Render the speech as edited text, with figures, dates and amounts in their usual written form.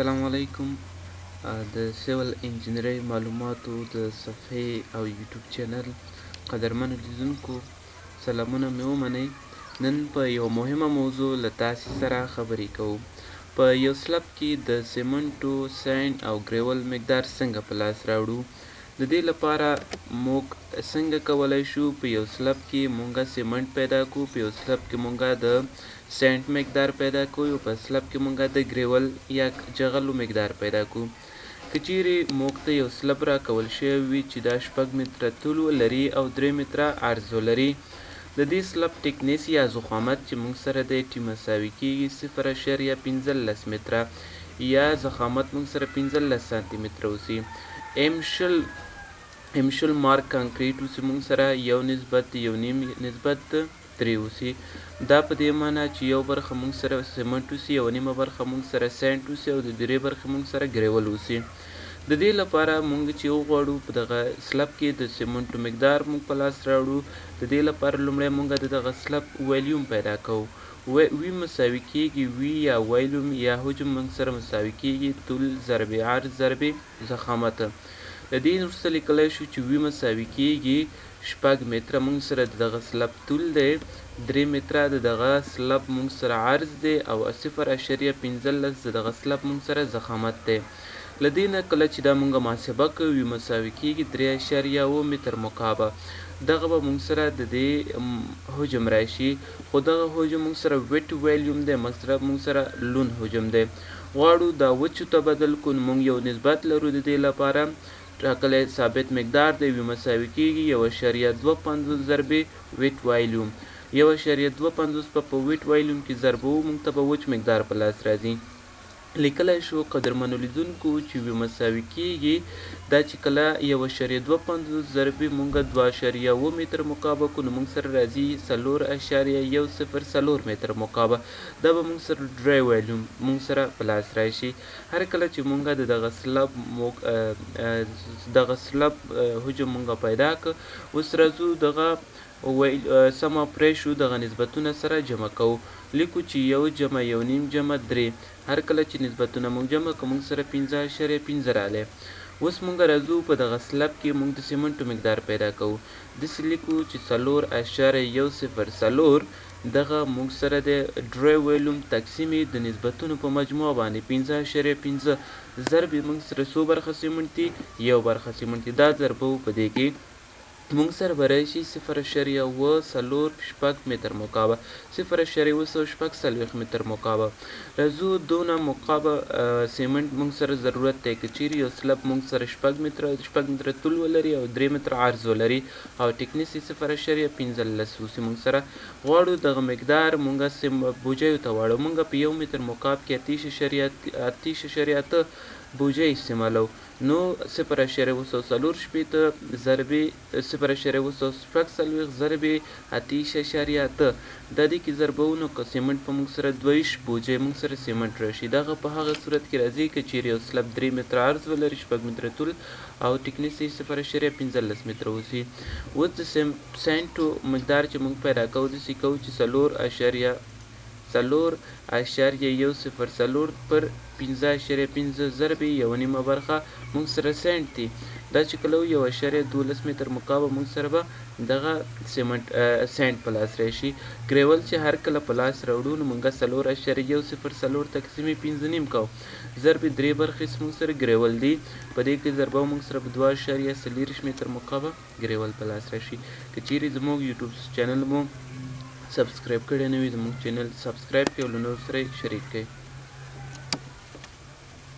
السلام علیکم. د سیول انجینرۍ معلوماتو د صفحې او یوټیوب چینل قدرمنو لیدونکو سلامونه مې ومنئ. نن په یو مهمه موضوع له تاسې سره خبرې کوو. په یو سلب کې د سیمنټو، سینډ او ګریول مقدار څنګه په لاس راوړو؟ د دې لپاره موږ څنګه کولی شو په یو سلب کې مونږه سیمنټ پیدا کړو، په یو سلب کې مونږه د سینټ مقدار پیدا کړو، یو په سلب کې مونږه د ګریول یا جغلو مقدار پیدا کړو. که چیرې موږ ته یو سلب راکول شوی وي چې دا 6 متره طول ولري او 3 متره عرض ولري، د دې سلب ټیکنیس یا ضخامت چې موږ سره دی ټي مساوي کیږي 0.15 متره یا ضخامت موږ سره 15 سانتي متره اوسي. ام شل مارک کانکریټ اوسي موږ سره 1:1.3 اوسي. دا په دې معنی چې یو برخه موږ سره سیمنټ اوسي، یو نیمه برخه موږ سره سینټ اوسي او د درې برخې موږ سره ګریول اوسي. د دې لپاره موږ چې وغواړو په دغه سلب کې د سیمنټو مقدار موږ په لاس راوړو، د دې لپاره لومړی موږ د دغه سلب ویلیوم پیدا کوو. وی مساوي کیږي وی یا ویلیوم یا حجم موږ سره مساوي کیږي طول ضرب عرض ضرب ضخامت. د دې وروسته لیکلی شو چې وی مساوي کیږي 6 متره موږ سره د دغه سلب طول دی، 3 متره د دغه سلب موږ سره عرض دی او 0.15 د دغه سلب موږ سره ضخامت دی. له دې نه کله چې دا موږ محاسبه کوو وی مساوي کیږي 3.7 متر مکعبه. دغه به موږ سره د دې حجم راشي، خو دغه حجم موږ سره ویټ ویلیوم دی، مطلب موږ سره لون حجم دی. غواړو دا وچو ته بدل کړو نو موږ یو نسبت لرو د دې لپاره ټاکلی ثابت مقدار دی وی مساوي کیږي 1.25 ضرب ویټ ویلیوم. 1.25 په ویټ ویلیوم کې ضربو موږ ته به وچ مقدار په لاس راځي. لیکلی شو قدرمنو لیدونکو چې وی مساوي کیږي دا چې کله 1.25 ضرب موږ 2.1 متر مکعبه کو نو موږ سره راځي 4.104 متر مکعبه. دا به موږ سره ډرای ویلیوم موږ سره په لاس راشي. هر کله چې موږ د دغه سلب حجم موږ پیدا کړ، اوس راځو دغه سم پریشو دغه نسبتونه سره جمع کوو. لیکو چې 1 جمع 1 نیم جمع 3. هر کله چې نسبتونه موږ جمع کړو موږ سره 15.15 راغلی. اوس موږ راځو په دغه سلب کې موږ د سیمنټو مقدار پیدا کوو. داسې لیکو چې 4.104 دغه موږ سره د ډرای ویلیوم تقسیم د نسبتونو په مجموعه باندې 15.15 ضرب موږ سره څو برخه سیمنټ دي، یو برخه سیمنټ دي. دا ضربو په دې کې موږ سره به راشي 0.104 متر مکعبه، 0.104 متر مکعبه. راځو دونه مکعبه سیمنټ موږ سره ضرورت دی. که چیرې یو سلب موږ سره 6 متره طول ولري او 3 متره عرض ولري او ټیکنیس 0.15 اوسي، موږ سره غواړو دغه مقدار موږ بوجیو ته واړو. موږ په 1 متر مکعب کې 8.8 بوجۍ استعمالو، نو 0.104 ضرب 0.104 ضرب 8.8 د دې کې ضربو نو که سیمنټ په موږ سره 22 بوجۍ موږ سره سیمنټ راشي. دغه په هغه صورت کې راځي که چیرې یو سلب 3 متره عرض ولري، 6 متره طول او ټیکنیس 0.15 متره اوسي. اوس د سینټو مقدار چې موږ پیدا کوو داسې کوو چې 4.104 پر 15.15 ضرب یو نیمه برخه موږ سره سینټ دي. دا چې کله 1.12 متر مکعبه موږ سره به دغه سینټ په لاس راشي. ګریول چې هر کله په لاس راوړو نو موږ 4.104 تقسیم 15 کوو ضرب 3 برخې موږ سره ګریول دي. په دې کې ضربه موږ سره 2.40 متر مکعبه ګریول په لاس راشي. که چیرې زموږ یوټیوب چینل مو سبسکرایب کړی نه وي زموږ چینل سبسکرایب کړئ او له نورو سره یې شریک کړئ.